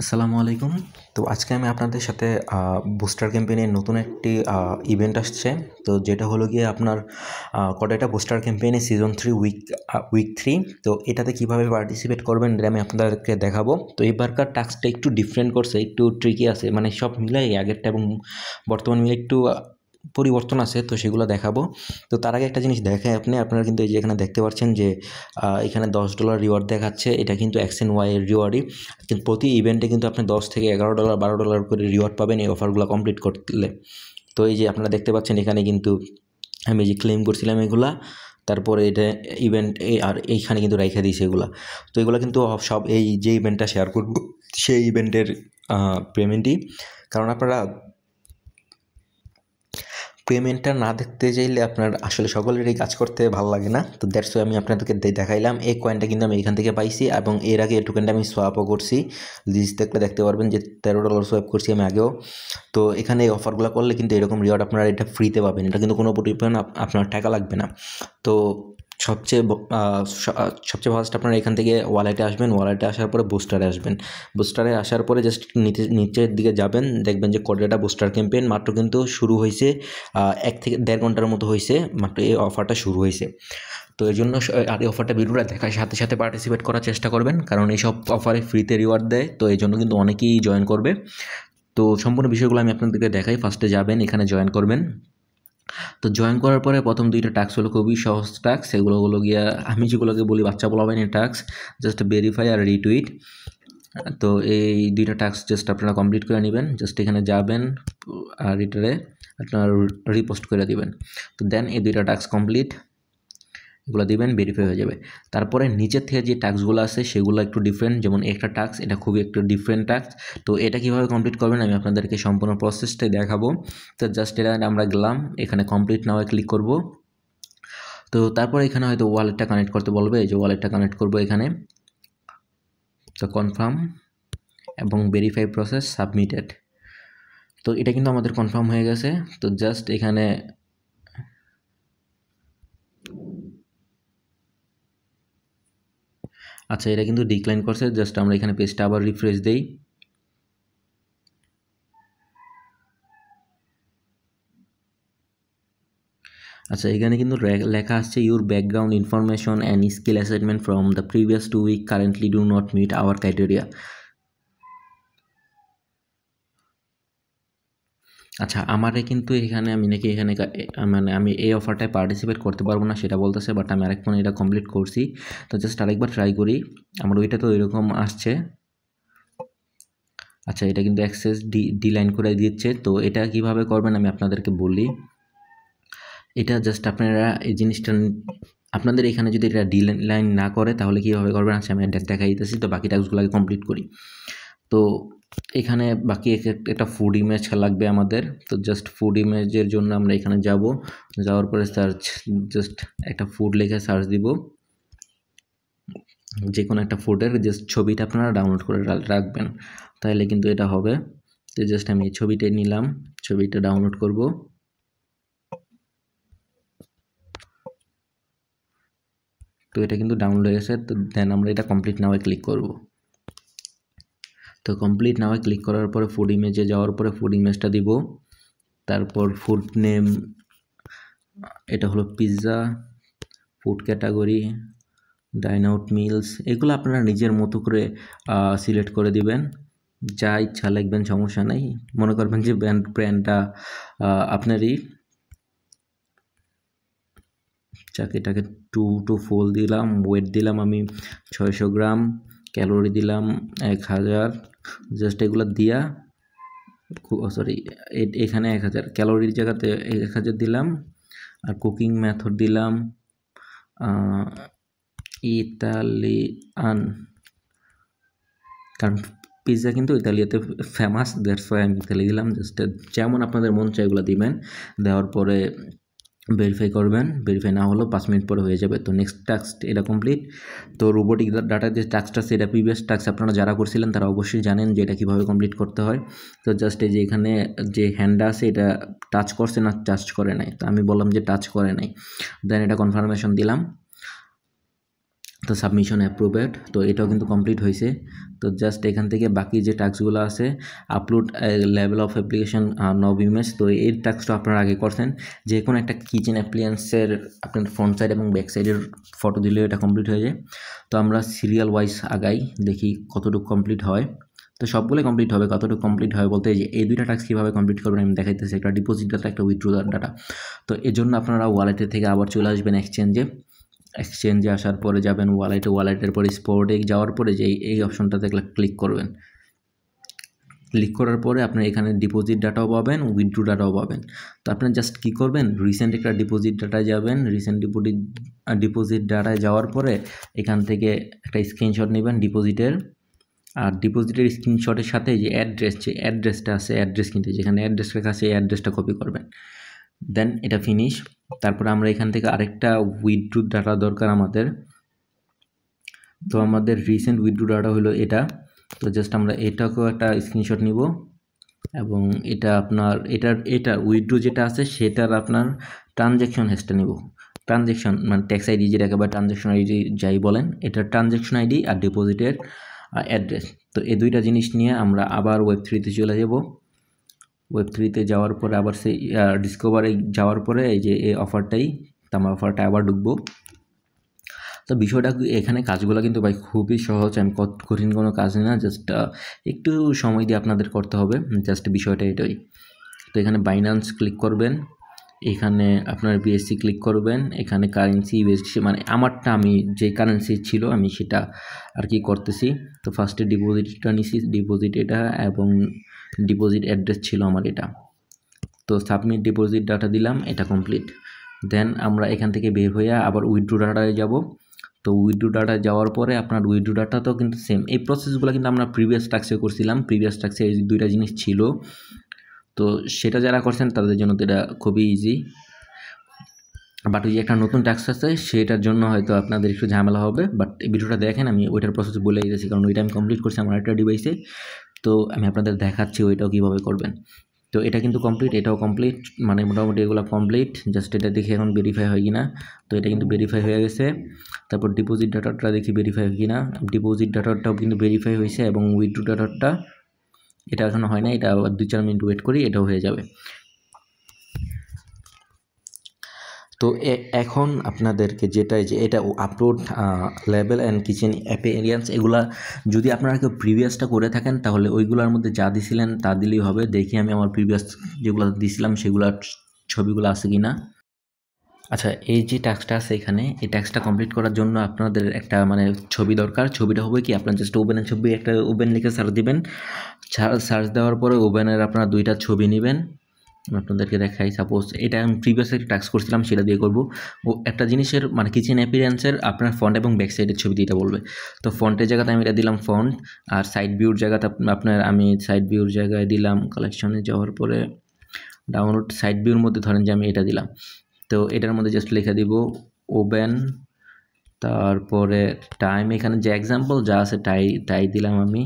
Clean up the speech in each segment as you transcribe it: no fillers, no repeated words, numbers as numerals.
আসসালামু আলাইকুম। তো আজকে আমি আপনাদের সাথে বুস্টার ক্যাম্পেইনের নতুন একটি ইভেন্ট আসছে। তো যেটা হলো গিয়ে আপনার কডাটা বুস্টার ক্যাম্পেইনে সিজন 3 উইক 3। তো এটাতে কীভাবে পার্টিসিপেট করবেন এটা আমি আপনাদেরকে দেখাবো। তো এবারকার টাস্কটা একটু ডিফারেন্ট করছে, একটু ট্রিকি আছে, মানে সব মিলাই আগেরটা এবং বর্তমান মিলে একটু পরিবর্তন আছে, তো সেগুলো দেখাবো। তো তার আগে একটা জিনিস দেখাই আপনারা কিন্তু এই যে এখানে দেখতে পাচ্ছেন যে এখানে $10 রিওয়ার্ড দেখাচ্ছে। এটা কিন্তু এক্স এন্ড ওয়াই এর রিওয়ার্ডই, কিন্তু প্রতি ইভেন্টে কিন্তু আপনি 10 থেকে $11 $12 করে রিওয়ার্ড পাবেন এই অফারগুলো কমপ্লিট করলে। তো এই যে আপনারা দেখতে পাচ্ছেন এখানে কিন্তু আমি যে ক্লেম করছিলাম এগুলা, তারপরে এটা ইভেন্ট আর এইখানে কিন্তু রাইখা দিয়েছে এগুলা। তো এগুলো কিন্তু সব এই যে ইভেন্টটা শেয়ার করব সেই ইভেন্টের পেমেন্টই, কারণ আপনারা পেমেন্টটা না দেখতে চাইলে আপনার আসলে সকলেরই কাজ করতে ভালো লাগে না। তো দ্যাটস ওয়াই আমি আপনাদেরকে দেখাইলাম। এই কয়েনটা কিন্তু আমি এখান থেকে পাইছি এবং এর আগে এই টোকেনটা আমি সোয়াপও করছি। লিস্ট দেখলে দেখতে পারবেন যে $13 সোয়াপ করছি আমি আগেও। তো এখানে এই অফারগুলো করলে কিন্তু এরকম রিওয়ার্ড আপনারা এটা ফ্রিতে পাবেন। এটা কিন্তু কোনো পরিমাণ আপনার টাকা লাগবে না। তো সবচেয়ে ফার্স্ট আপনারা এখান থেকে ওয়ালেটে আসবেন। ওয়ালেটে আসার পরে বুস্টারে আসবেন। বুস্টারে আসার পরে জাস্ট নিচের দিকে যাবেন, দেখবেন যে কডাটা বুস্টার ক্যাম্পেইন মাত্র কিন্তু শুরু হয়েছে। 1 থেকে 1.5 ঘন্টার মতো হয়েছে মাত্র এই অফারটা শুরু হয়েছে। তো এই জন্য আর এই অফারটা ভিডিওটা দেখার সাথে সাথে পার্টিসিপেট করার চেষ্টা করবেন, কারণ এইসব অফারে ফ্রিতে রিওয়ার্ড দেয়। তো এই জন্য কিন্তু অনেকেই জয়েন করবে। তো সম্পূর্ণ বিষয়গুলো আমি আপনাদেরকে দেখাই। ফার্স্টে যাবেন, এখানে জয়েন করবেন। তো জয়েন করার পরে প্রথম 2টা টাস্ক হলো খুবই সহজ টাস্ক। সেগুলো হলো গিয়া আমি যেগুলোকে বলি বাচ্চা পোলাপাইনের টাস্ক, জাস্ট ভেরিফাই আর রিটুইট। তো এই 2টা টাস্ক জাস্ট আপনারা কমপ্লিট করে নেবেন। জাস্ট এখানে যাবেন আর এটারে আপনার রিপোস্ট করে দিবেন। তো দেন এই 2টা টাস্ক কমপ্লিট, এগুলো দিবেন, ভেরিফাই হয়ে যাবে। তারপরে নিচের থেকে যে টাস্কগুলো আছে সেগুলো একটু ডিফারেন্ট, যেমন একটা টাস্ক, এটা খুবই একটু ডিফারেন্ট টাস্ক। তো এটা কীভাবে কমপ্লিট করবেন আমি আপনাদেরকে সম্পূর্ণ প্রসেসটাই দেখাবো। তো জাস্ট এটা আমরা গেলাম, এখানে কমপ্লিট নাও ক্লিক করব। তো তারপরে এখানে হয়তো ওয়ালেটটা কানেক্ট করতে বলবে, এই যে ওয়ালেটটা কানেক্ট করব এখানে। তো কনফার্ম এবং ভেরিফাই প্রসেস সাবমিটেড। তো এটা কিন্তু আমাদের কনফার্ম হয়ে গেছে। তো জাস্ট এখানে আচ্ছা, এটা কিন্তু ডিক্লাইন করছে। জাস্ট আমরা এখানে পেজটা আবার রিফ্রেশ দেই। আচ্ছা, এখানে কিন্তু লেখা আসছে your background information and skill assessment from the previous 2 week currently do not meet our criteria. আচ্ছা, আমারে কিন্তু এখানে আমি নাকি এখানে মানে আমি এই অফারটায় পার্টিসিপেট করতে পারবো না সেটা বলতেছে, বাট আমি আরেক ফোনে এটা কমপ্লিট করছি। তো জাস্ট আরেকবার ট্রাই করি। আমার ওইটা তো এরকম আসছে। আচ্ছা, এটা কিন্তু অ্যাক্সেস ডিলাইন করে দিচ্ছে। তো এটা কিভাবে করবেন আমি আপনাদেরকে বলি। এটা জাস্ট আপনারা এই জিনিসটা আপনাদের এখানে যদি এটা ডিলাইন না করে তাহলে কীভাবে করবেন আচ্ছা আমি দেখাই দিতেছি। তো বাকি টাস্কগুলোকে কমপ্লিট করি। তো এখানে বাকি একটা ফুড ইমেজ লাগবে আমাদের। তো জাস্ট ফুড ইমেজের জন্য আমরা এখানে যাব, যাওয়ার পরে সার্চ, জাস্ট একটা ফুড লিখে সার্চ দিব। যে কোনো একটা ফুডের জাস্ট ছবিটা আপনারা ডাউনলোড করে রাখবেন, তাহলে কিন্তু এটা হবে। তো জাস্ট আমি এই ছবিটাই নিলাম, ছবিটা ডাউনলোড করব। তো এটা কিন্তু ডাউনলোড হয়ে গেছে। তো দেন আমরা এটা কমপ্লিট নাও ক্লিক করব। তো কমপ্লিট নাও ক্লিক করার পরে ফুড ইমেজে যাওয়ার পরে ফুড ইমেজটা দিব। তারপর ফুড নেম, এটা হলো পিৎজা। ফুড ক্যাটাগরি ডাইন আউট মিলস, এগুলো আপনারা নিজের মতো করে সিলেক্ট করে দিবেন, যা ইচ্ছা লিখবেন, সমস্যা নেই। মনে করবেন যে ব্র্যান্ডটা আপনারই। এটাকে 2 ফুল দিলাম, ওয়েট দিলাম আমি 600 গ্রাম, ক্যালোরি দিলাম 1000। জাস্ট এগুলো দিয়া সরি এখানে 1000 ক্যালোরির জায়গাতে 1000 দিলাম। আর কুকিং মেথড দিলাম ইতালিয়ান, কারণ পিৎজা কিন্তু ইতালিয়াতে ফেমাস, দ্যাটস ওয়াই আমি ইতালি দিলাম। জাস্ট যেমন আপনাদের মন চাই এগুলো দিবেন। দেওয়ার পরে ভেরিফাই করবেন, ভেরিফাই না হলেও 5 মিনিট পরে হয়ে যাবে। তো নেক্সট টাস্ক এটা কমপ্লিট। তো রোবোটিক ডাটা যে টাস্কটা আছে এটা প্রিভিয়াস টাস্ক আপনারা যারা করছিলেন তারা অবশ্যই জানেন যে এটা কীভাবে কমপ্লিট করতে হয়। তো জাস্ট এই যে এখানে যে হ্যান্ডটা আছে এটা টাচ করছে না টাচ করে নাই, তো আমি বললাম যে টাচ করে নাই। দেন এটা কনফার্মেশন দিলাম। তো সাবমিশন অ্যাপ্রুভেড, তো এটাও কিন্তু কমপ্লিট হয়েছে। তো জাস্ট এখান থেকে বাকি যে টাস্কগুলো আছে, আপলোড লেভেল অফ অ্যাপ্লিকেশন নব ইমেজ, তো এই টাস্কটা আপনারা আগে করছেন। যে কোনো একটা কিচেন অ্যাপ্লিয়েন্সের আপনার ফ্রন্ট সাইড এবং ব্যাক সাইডের ফটো দিলেও এটা কমপ্লিট হয়ে যায়। তো আমরা সিরিয়াল ওয়াইজ আগাই, দেখি কতটুকু কমপ্লিট হয়। তো সবগুলোই কমপ্লিট হবে। কতটুকু কমপ্লিট হয় বলতে যে এই দুইটা টাস্ক কীভাবে কমপ্লিট করবেন আমি দেখাইতেছি। একটা ডিপোজিট ডাটা, একটা উইথড্র ডাটা। তো এই জন্য আপনারা ওয়ালেটের থেকে আবার চলে আসবেন এক্সচেঞ্জে আসার পরে যাবেন ওয়ালেটের পরে স্পটে যাওয়ার পরে যে এই অপশনটাতে ক্লিক করবেন। ক্লিক করার পরে আপনার এখানে ডিপোজিট ডাটাও পাবেন, উইথড্র ডাটাও পাবেন। তো আপনার জাস্ট কী করবেন, রিসেন্ট একটা ডিপোজিট ডাটায় যাবেন। রিসেন্ট ডিপোজিট ডাটায় যাওয়ার পরে এখান থেকে একটা স্ক্রিনশট নেবেন ডিপোজিটের। আর ডিপোজিটের স্ক্রিনশটের সাথে যে অ্যাড্রেসটা আছে, অ্যাড্রেস কিন্তু যেখানে অ্যাড্রেস লেখা আছে এই অ্যাড্রেসটা কপি করবেন। দেন এটা ফিনিশ। তারপরে আমরা এখান থেকে আরেকটা উইথড্র ডাটা দরকার আমাদের। তো আমাদের রিসেন্ট উইথড্র ডাটা হলো এটা। তো জাস্ট আমরা এটাকেও একটা স্ক্রিনশট নিব এবং এটা আপনার এটার উইথড্র যেটা আছে সেটার আপনার ট্রানজ্যাকশন হেসটা নিব। ট্রানজ্যাকশন মানে ট্যাক্স আইডি যেটাকে বা ট্রানজ্যাকশন আইডি যাই বলেন, এটার ট্রানজ্যাকশন আইডি আর ডিপোজিটের অ্যাড্রেস। তো এই দুইটা জিনিস নিয়ে আমরা আবার ওয়েব3তে চলে যাব। ওয়েব3তে যাওয়ার পরে আবার সেই ডিসকভারে যাওয়ার পরে এই যে এই অফারটাই, আমরা অফারটা আবার ঢুকবো। তো বিষয়টা এখানে কাজগুলো কিন্তু ভাই খুবই সহজ, আমি কঠিন কোনো কাজ না, জাস্ট একটু সময় দিয়ে আপনাদের করতে হবে, জাস্ট বিষয়টা এটাই। তো এখানে বাইন্যান্স ক্লিক করবেন, এখানে আপনার বিএসসি ক্লিক করবেন, এখানে কারেন্সি ইউএসডি মানে আমারটা আমি যে কারেন্সি ছিল আমি সেটা আর কি করতেছি। তো ফার্স্টে ডিপোজিটটা নিছি, ডিপোজিট এটা এবং ডিপোজিট অ্যাড্রেস ছিল আমার এটা। তো সাবমিট ডিপোজিট ডাটা দিলাম, এটা কমপ্লিট। দেন আমরা এখান থেকে বের হয়ে আবার উইথড্র ডাটায় যাব। তো উইথড্র ডাটায় যাওয়ার পরে আপনার উইথড্র ডাটাতেও কিন্তু সেম এই প্রসেসগুলো কিন্তু আমরা প্রিভিয়াস টাস্কে করছিলাম। প্রিভিয়াস টাস্কে এই দুইটা জিনিস ছিল, তো সেটা যারা করছেন তাদের জন্য তো এটা খুবই ইজি। বাট ওই যে একটা নতুন টাস্ক আছে সেটার জন্য হয়তো আপনাদের একটু ঝামেলা হবে, বাট এই ভিডিওটা দেখেন, আমি ওইটার প্রসেস বলে দিয়েছি কারণ ওইটা আমি কমপ্লিট করছি আমার একটা ডিভাইসে। তো আমি আপনাদের দেখাচ্ছি ওইটাও কীভাবে করবেন। তো এটা কিন্তু কমপ্লিট, এটাও কমপ্লিট, মানে মোটামুটি এগুলো কমপ্লিট। জাস্ট এটা দেখি এখন ভেরিফাই হয় কি না। তো এটা কিন্তু ভেরিফাই হয়ে গেছে। তারপর ডিপোজিট ডাটাটা দেখি ভেরিফাই হয় কি না। ডিপোজিট ডাটাটাও কিন্তু ভেরিফাই হয়েছে এবং উইথড্র ডাটাটা এটা এখনও হয় না, এটা আবার 2-4 মিনিট ওয়েট করি, এটাও হয়ে যাবে। তো এখন আপনাদেরকে যেটা যে এটা upload level and kitchen appearance, এগুলা যদি আপনারা কেউ প্রিভিয়াসটা করে থাকেন তাহলে ওইগুলোর মধ্যে যা দিছিলেন তা দিলেই হবে। দেখি আমি আমার প্রিভিয়াস যেগুলো দিছিলাম সেগুলোর ছবিগুলো আছে কি না। আচ্ছা, এই যে টাস্কটা আছে এখানে, এই টাস্কটা কমপ্লিট করার জন্য আপনাদের একটা মানে ছবি দরকার। ছবিটা হবে কি, আপনার জাস্ট ওভেনের ছবি, একটা ওভেন লিখে সার্চ দিবেন। সার্চ দেওয়ার পরে ওভেনের আপনারা 2টা ছবি নেবেন। আপনাদেরকে দেখাই, সাপোজ এটা আমি প্রিভিয়াস একটা টাস্ক করছিলাম সেটা দিয়ে করবো। ও একটা জিনিসের মানে কিচেন অ্যাপিয়ারেন্সের আপনার ফন্ট এবং ব্যাক সাইডের ছবি দিতে বলবে। তো ফন্টের জায়গাতে আমি এটা দিলাম ফন্ট, আর সাইড ভিউর জায়গাতে আমি সাইড ভিউর জায়গায় দিলাম কালেকশনে যাওয়ার পরে ডাউনলোড সাইড ভিউর মধ্যে ধরেন যে আমি এটা দিলাম। তো এটার মধ্যে জাস্ট লিখে দিব ওভেন, তারপরে টাইম এখানে যে এক্সাম্পল যা আছে তাই দিলাম আমি,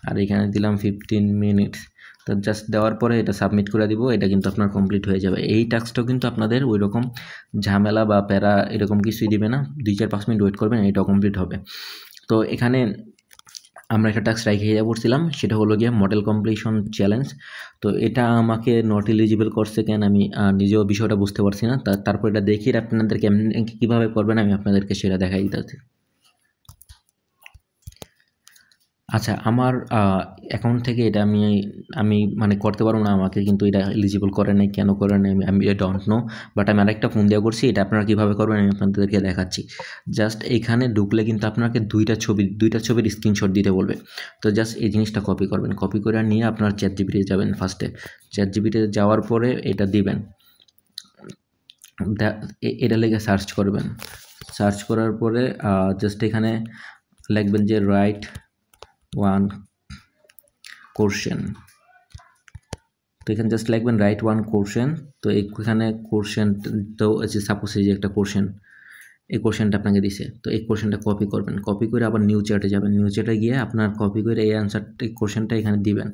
আর এখানে দিলাম 15 মিনিটস। তো জাস্ট দেওয়ার পরে এটা সাবমিট করে দিব, এটা কিন্তু আপনার কমপ্লিট হয়ে যাবে। এই টাস্কটাও কিন্তু আপনাদের ওই রকম ঝামেলা বা প্যারা এরকম কিছুই দিবে না, 2-4-5 মিনিট ওয়েট করবেন, এটাও কমপ্লিট হবে। তো এখানে আমরা একটা টাস্ক রাইখে পড়ছিলাম, সেটা হলো গিয়ে মডেল কমপ্লিশন চ্যালেঞ্জ। তো এটা আমাকে নট এলিজিবল করছে কেন আমি নিজেও বিষয়টা বুঝতে পারছি না। তারপর এটা দেখি আপনাদেরকে কীভাবে করবেন আমি আপনাদেরকে সেটা দেখাই দিতে। আচ্ছা, আমার অ্যাকাউন্ট থেকে এটা আমি মানে করতে পারবো না, আমাকে কিন্তু এটা এলিজিবল করে নাই, কেন করে নাই আমি ডোন্ট নো। বাট আমি আরেকটা ফোন দিয়ে করছি, এটা আপনারা কীভাবে করবেন আমি আপনাদেরকে দেখাচ্ছি। জাস্ট এখানে ঢুকলে কিন্তু আপনাকে দুইটা ছবির স্ক্রিনশট দিতে বলবে। তো জাস্ট এই জিনিসটা কপি করবেন, কপি করে নিয়ে আপনার চ্যাটজিপিটি যাবেন। ফার্স্টে চ্যাটজিপিটিতে যাওয়ার পরে এটা দিবেন, এটা লিখে সার্চ করবেন। সার্চ করার পরে জাস্ট এখানে লিখবেন যে রাইট ওয়ান কোশ্চেন। তো এখানে জাস্ট লিখবেন রাইট ওয়ান কোশ্চেন। তো এখানে কোশ্চেন তো সাপোজ এই যে একটা কোশ্চেন, এই কোশ্চেনটা আপনাকে দিছে। তো এই কোশ্চেনটা কপি করবেন, কপি করে আবার নিউ চ্যাটে যাবেন, নিউ চ্যাটে গিয়ে আপনার কপি করে এই অ্যান্সারটা কোশ্চেনটা এখানে দিবেন।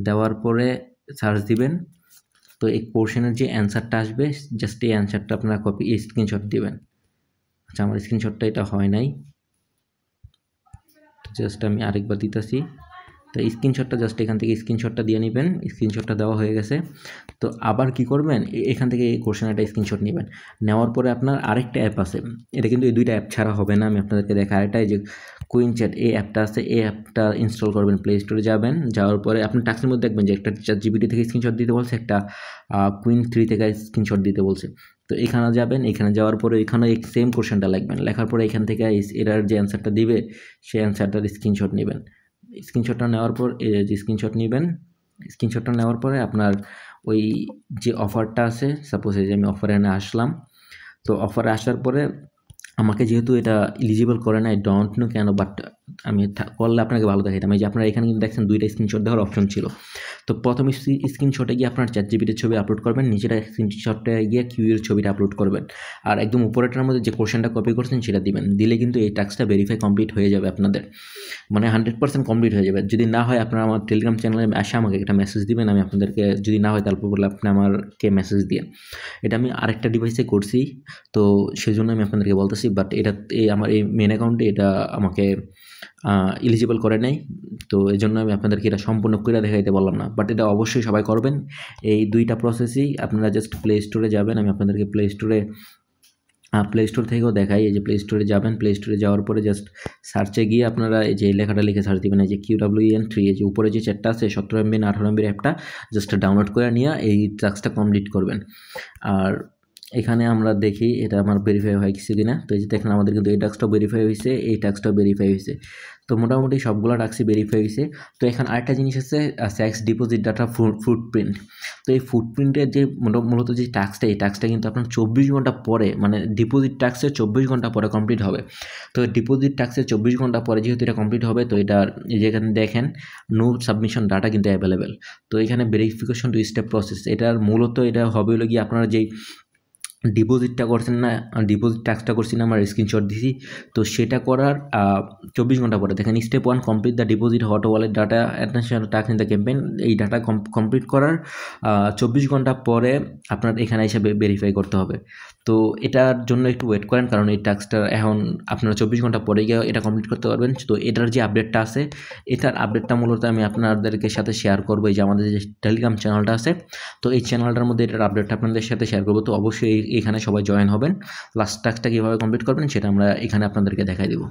দেওয়ার পরে সার্চ দিবেন। তো এই কোশ্চেনের যে অ্যান্সারটা আসবে জাস্ট এই অ্যান্সারটা আপনারা কপি স্ক্রিনশট দিবেন। আচ্ছা, আমার স্ক্রিনশটটা এটা হয় নাই, জাস্ট আমি আরেকবার দিতেছি। তো স্ক্রিনশটটা জাস্ট এখান থেকে স্ক্রিনশটটা দিয়ে নেবেন। স্ক্রিনশটটা দেওয়া হয়ে গেছে। তো আবার কি করবেন, এখান থেকে এই কোশ্চেন একটা স্ক্রিনশট নেবেন। নেওয়ার পরে আপনার আরেকটা অ্যাপ আছে, এটা কিন্তু এই দুইটা অ্যাপ ছাড়া হবে না, আমি আপনাদেরকে দেখাই। আরেকটা এই যে কুইন চ্যাট, এই অ্যাপটা আছে, এই অ্যাপটা ইনস্টল করবেন। প্লে স্টোরে যাবেন, যাওয়ার পরে আপনি টাস্কের মধ্যে দেখবেন যে একটা ChatGPT থেকে স্ক্রিনশট দিতে বলছে, একটা কুইন 3 থেকে স্ক্রিনশট দিতে বলছে। তো এখানে যাবেন, এখানে যাওয়ার পরে এখানে এই সেম কোশ্চেনটা লিখবেন। লেখার পরে এখান থেকে এরার যে অ্যান্সারটা দিবে সেই অ্যান্সারটার স্ক্রিনশট নেবেন। স্ক্রিনশটটা নেওয়ার পর যে স্ক্রিনশট নেবেন, স্ক্রিনশটটা নেওয়ার পরে আপনার ওই যে অফারটা আছে, সাপোজ এই যে আমি অফারে আসলাম। তো অফারে আসার পরে আমাকে যেহেতু এটা এলিজিবল করে না, আই ডোন্ট নো কেন, বাট আমি করলে আপনাকে ভালো দেখাইতাম। এই যে আপনারা এখানে কিন্তু দেখছেন দুইটা স্ক্রিনশট দেওয়ার অপশন ছিল। তো প্রথম স্ক্রিনশটে গিয়ে আপনার ChatGPT-র ছবি আপলোড করবেন, নিচেটা স্ক্রিনশটে গিয়ে কিউএর ছবিটা আপলোড করবেন, আর একদম উপরেটার মধ্যে যে কোশ্চেনটা কপি করছেন সেটা দিবেন। দিলে কিন্তু এই টাস্কটা ভেরিফাই কমপ্লিট হয়ে যাবে আপনাদের, মানে 100% কমপ্লিট হয়ে যাবে। যদি না হয় আপনারা আমার টেলিগ্রাম চ্যানেলে আসে আমাকে একটা মেসেজ দিবেন, আমি আপনাদেরকে, যদি না হয় তারপর বলে আপনি আমাকে মেসেজ দিয়ে। এটা আমি আরেকটা ডিভাইসে করছি, তো সেজন্য আমি আপনাদেরকে বলতেছি। বাট এটা আমার এই মেন অ্যাকাউন্টে এটা আমাকে এলিজিবল করে নাই, তো এই জন্য আমি আপনাদেরকে এটা সম্পূর্ণ করে দেখাইতে বললাম না। বাট এটা অবশ্যই সবাই করবেন। এই দুইটা প্রসেসই আপনারা জাস্ট প্লে স্টোরে যাবেন, আমি আপনাদেরকে প্লে স্টোর থেকেও দেখাই। এই যে প্লে স্টোরে যাবেন, প্লে স্টোরে যাওয়ার পরে জাস্ট সার্চে গিয়ে আপনারা এই যে লেখাটা লিখে সার্চ দিবেন, এই যে QWEN3, এই যে উপরে যে চ্যাটটা আছে 17 MB না 18 MB অ্যাপটা জাস্ট ডাউনলোড করে নিয়ে এই টাস্কটা কমপ্লিট করবেন। আর এখানে আমরা দেখি এটা আমার ভেরিফাই হয় কিছু কিনা। তো এই যে দেখেন আমাদের কিন্তু এই টাস্কটাও ভেরিফাই হয়েছে, এই টাস্কটাও ভেরিফাই হয়েছে। তো মোটামুটি সবগুলো টাস্কই ভেরিফাই হয়েছে। তো এখানে আরেকটা জিনিস আছে, স্যাক্স ডিপোজিট ডাটা ফুটপ্রিন্ট। তো এই ফুটপ্রিন্টের যে মূলত যে টাস্কটা, এই টাস্কটা কিন্তু আপনার 24 ঘন্টা পরে, মানে ডিপোজিট টাস্কের 24 ঘন্টা পরে কমপ্লিট হবে। তো ডিপোজিট টাস্কের 24 ঘন্টা পরে যেহেতু এটা কমপ্লিট হবে, তো এটার যেখানে দেখেন নো সাবমিশন ডাটা কিন্তু অ্যাভেলেবেল। তো এখানে ভেরিফিকেশন 2 স্টেপ প্রসেস। এটার মূলত এটা হবে হলো কি, আপনারা যেই ডিপোজিটটা করছেন না, ডিপোজিট টাস্কটা করছি না, আমার স্ক্রিনশট দিছি, তো সেটা করার 24 ঘন্টা পরে দেখেন step 1 complete the deposit hot wallet data attention task in the campaign. এই ডাটা কমপ্লিট করার 24 ঘন্টা পরে আপনার এখানে হিসাবে ভেরিফাই করতে হবে। তো এটার জন্য একটু ওয়েট করেন, কারণ এই টাস্কটা এখন আপনারা 24 ঘন্টা পরে গিয়ে এটা কমপ্লিট করতে পারবেন। তো এটার যে আপডেটটা আছে, এটার আপডেটটা মূলত আমি আপনাদেরকে সাথে শেয়ার করবো, এই যে আমাদের যে টেলিগ্রাম চ্যানেলটা আছে, তো এই চ্যানেলটার মধ্যে এটার আপডেটটা আপনাদের সাথে শেয়ার করবো। তো অবশ্যই এখানে সবাই জয়েন হবেন। লাস্ট টাস্কটা কীভাবে কমপ্লিট করবেন সেটা আমরা এখানে আপনাদেরকে দেখাই দেবো।